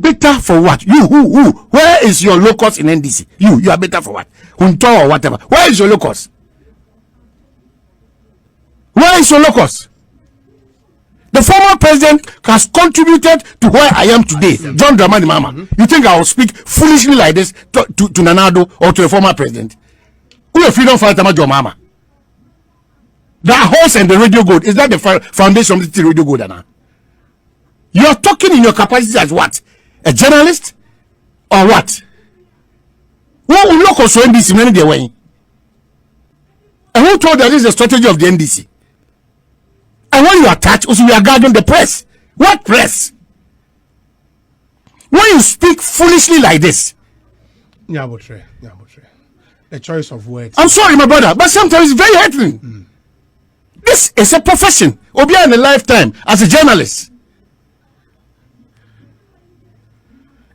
Better for what? You who? Where is your locus in NDC? You are better for what? Huntor or whatever. Where is your locus? Where is your locus? The former president has contributed to where I am today. John Dramani Mama. You think I will speak foolishly like this to Nanado or to the former president? Who a freedom fighter, John Mama? The horse and the radio gold, is that the foundation of the radio gold? Anna? You are talking in your capacity as what? A journalist? Or what? What will look also NDC many day way? And who told that this is the strategy of the NDC? And when you attach, also you are guarding the press. What press? When you speak foolishly like this. Yeah, the choice of words. I'm sorry, my brother, but sometimes it's very hurtful. This is a profession. Obia in a lifetime as a journalist.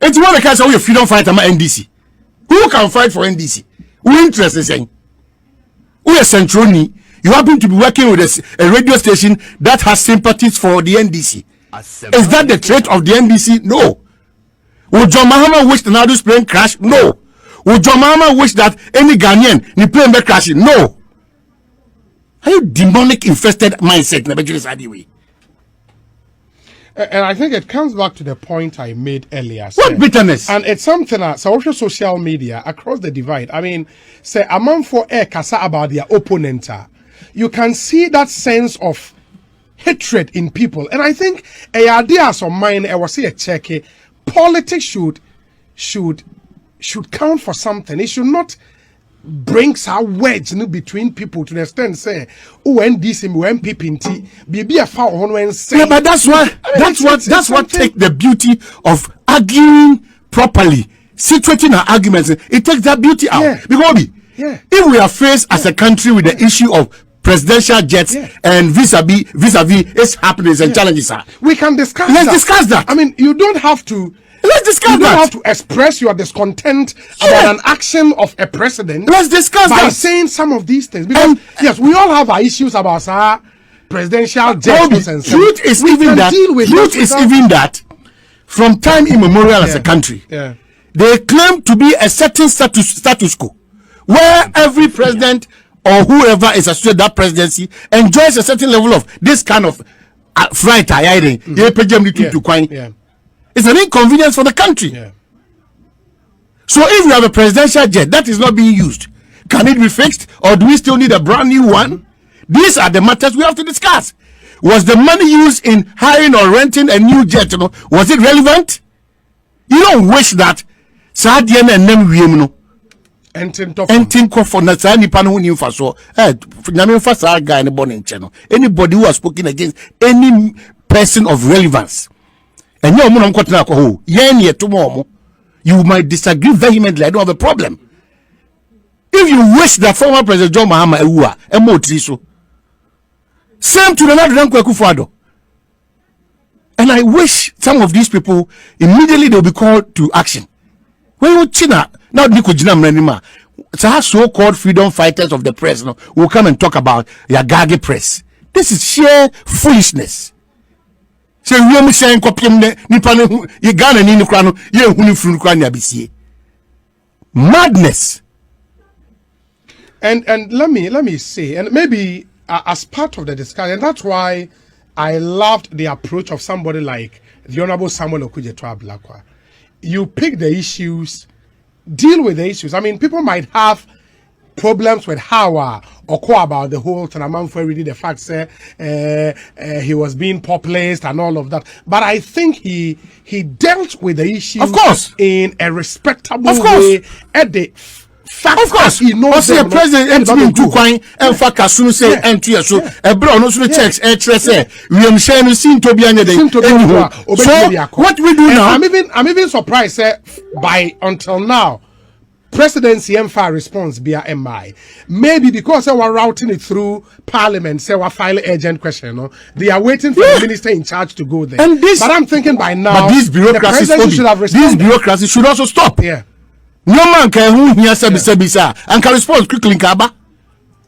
It's one of the case of freedom fighter NDC. Who can fight for NDC? Who interested in saying? Who is Centroni? You happen to be working with a radio station that has sympathies for the NDC. Is that the trait of the NDC? No. Would John Mahama wish the Nadu's plane crash? No. Would John Mahama wish that any Ghanaian the plane be crashing? No. Are you demonic infested mindset? And I think it comes back to the point I made earlier. What bitterness? And it's something that social media across the divide. I mean, say a man for air kasa about their opponent. You can see that sense of hatred in people. And I think a idea of mine, I was say a check. Politics should count for something. It should not bring some wedge between people to the extent say, oh, and this and when people be a foul on when say. Yeah, but that's what take the beauty of arguing properly, situating our arguments. It takes that beauty out. Yeah. Because if we are faced as a country with the issue of presidential jets and vis-a-vis its happenings and challenges, we can discuss. Let's discuss that. I mean, you don't have to. Let's discuss you that. don't have to express your discontent about an action of a president. Let's discuss by that. saying some of these things. Because yes, we all have our issues about our presidential judgments and truth is even that. Truth is even that. From time immemorial as a country, they claim to be a certain status quo, where every president or whoever is associated that presidency enjoys a certain level of this kind of fright. It's an inconvenience for the country. So if you have a presidential jet that is not being used, can it be fixed, or do we still need a brand new one? These are the matters we have to discuss. Was the money used in hiring or renting a new jet? Was it relevant? You don't wish that. Anybody who has spoken against any person of relevance, and you might disagree vehemently. I don't have a problem. If you wish that former President John Mahama same to the Nadu. And I wish some of these people immediately they'll be called to action. When you China now so-called freedom fighters of the press will come and talk about Yagagi press. This is sheer foolishness. So we are saying madness. And let me say, and maybe as part of the discussion, and that's why I loved the approach of somebody like the Honorable Samuel Okudzeto Ablakwa. You pick the issues, deal with the issues. I mean, people might have problems with how or about the whole Tanaman for really the fact that he was being populist and all of that. But I think he dealt with the issue, of course, in a respectable way at the fact. Of course, he knows the president and two coin and fuck as soon as say and two so a brown also checks say we am sharing seen to be so what we do now. I'm even surprised by until now. Presidency and far response be a MI. Maybe because they were routing it through Parliament, say we're filing urgent question. They are waiting for the minister in charge to go there. And this, but I'm thinking by now, but this bureaucracy should have responded. This bureaucracy should also stop. Yeah. No man can who hear Sabisa and can respond quickly in Kaba.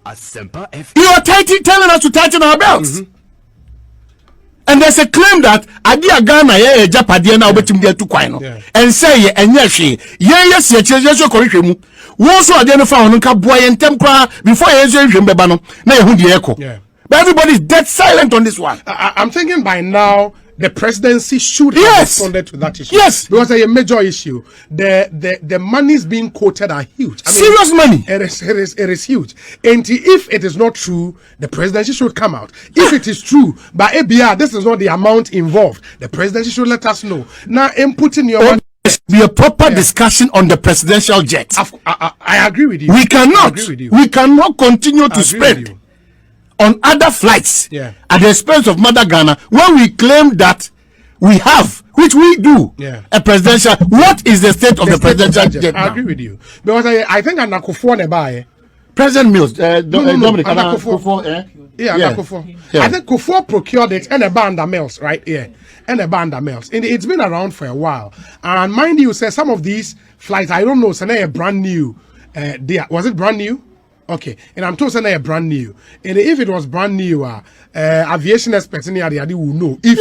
You are telling us to tighten our belts. And there's a claim that Adia Ghana ye Japadia na obetim dia tu kwan no. And say ye enye hwe. Yes ye cheche korihwe mu. Wo so ade no fa hono ka boa ye ntem kra before ye enso hwe mbeba no na ye hu de ekọ. But everybody's dead silent on this one. I'm thinking by now the presidency should have responded to that issue. Yes. Because it's a major issue. The monies being quoted are huge. I mean, serious money. It is huge. And if it is not true, the presidency should come out. If it is true, by ABR, this is not the amount involved. The presidency should let us know. Now, inputting your money. Be a proper discussion on the presidential jet. I agree with you. We cannot continue to spend on other flights at the expense of Mother Ghana when we claim that we have, which we do, a presidential. What is the state of the presidential jet? I agree with you. Because I think Anakufo nebai. President Mills, Dominic Anakufo. I think Kufo procured it and a band of Mills, right? Yeah. And a band of Mills. And it's been around for a while. And mind you, say some of these flights, I don't know, so they're brand new. Was it brand new? Okay, and I'm told they're brand new. And if it was brand new, aviation experts in the area will know. If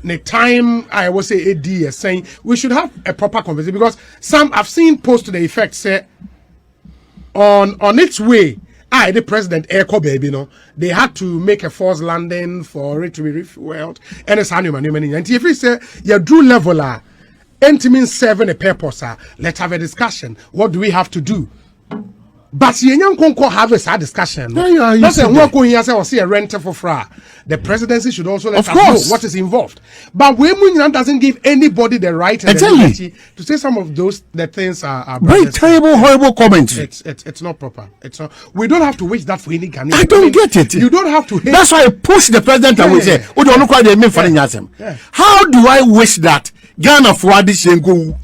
the time I will say AD is saying we should have a proper conversation, because some I've seen post to the effect say on its way. The president Eko baby, they had to make a forced landing for it to be refueled. And it's annual. And if we say your drew level means serving a purpose, let's have a discussion. What do we have to do? But you can't have a discussion. Not say one going here say or see a renter for fra. The presidency should also let us know what is involved. But when doesn't give anybody the right and the ability to say some of those things are very terrible, horrible comments. It's not proper. It's not. We don't have to wish that for any Ghanaian. I don't get it. You don't have to hate. That's why I push the president away. Say, how do I wish that Ghana for this go?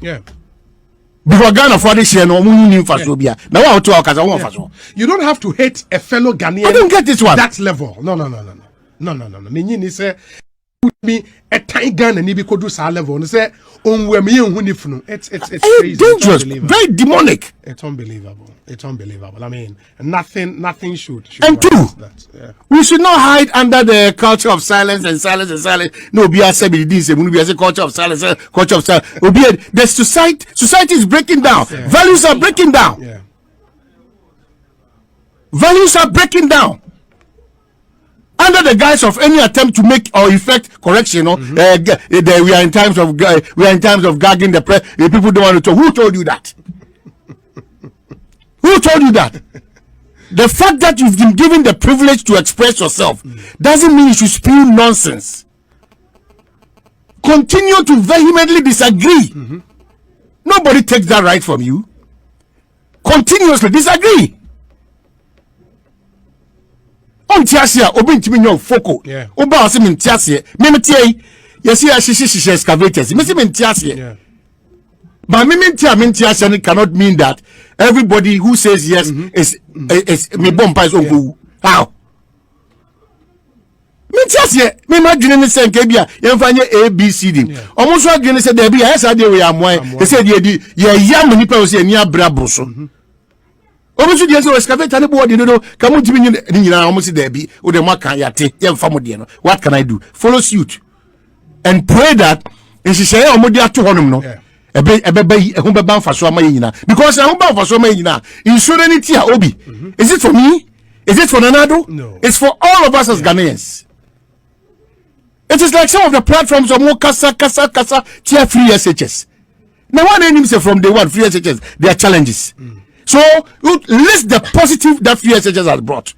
Because Ghana for this year, no you don't have to hate a fellow Ghanaian. I don't get this one. That level. No. Meaning say me a tiny Ghana ni could do sa level. Say it's crazy. Dangerous, very demonic. It's unbelievable. I mean, nothing should. And two, we should not hide under the culture of silence. No, be a culture of silence. The society is breaking down. Values are breaking down. Values are breaking down. Under the guise of any attempt to make or effect correction, we are in times of gagging the press. The people don't want to talk. Who told you that? Who told you that? The fact that you've been given the privilege to express yourself doesn't mean you should spew nonsense. Continue to vehemently disagree. Nobody takes that right from you. Continuously disagree. On Tiasia, Obintimi no Foko, Oba Simin Tiasia, Mimitia, yes, excavators, Missing Tiasia. But Mimitia cannot mean that everybody who says yes is me bomb pies on how? Mintiasia, me imagine the same Kabia, Yamfanya A, B, C, D. Almost again said there be as I do, they said, ye young people say near Braboso. Obviously, yes, excavate anybody, come to me, almost there be, or the Maka Yate, young family. What can I do? Follow suit and pray that, and she say, oh, Modia to Honum, a baby, a humba for so many, because I'm bound for so many now. Insurance, Obi. Is it for me? Is it for Nanado? No. It's for all of us as Ghanaians. It is like some of the platforms of more Kasa, tier free SHS. Now, one name say from day one, free SHS, there are challenges. So, list the positive that free SHS has brought.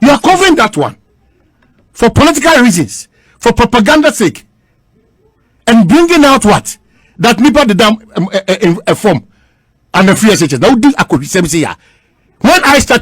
You are covering that one for political reasons, for propaganda's sake, and bringing out what? That Nipa the dam a form and the free SHS. Now, do I could say, when I start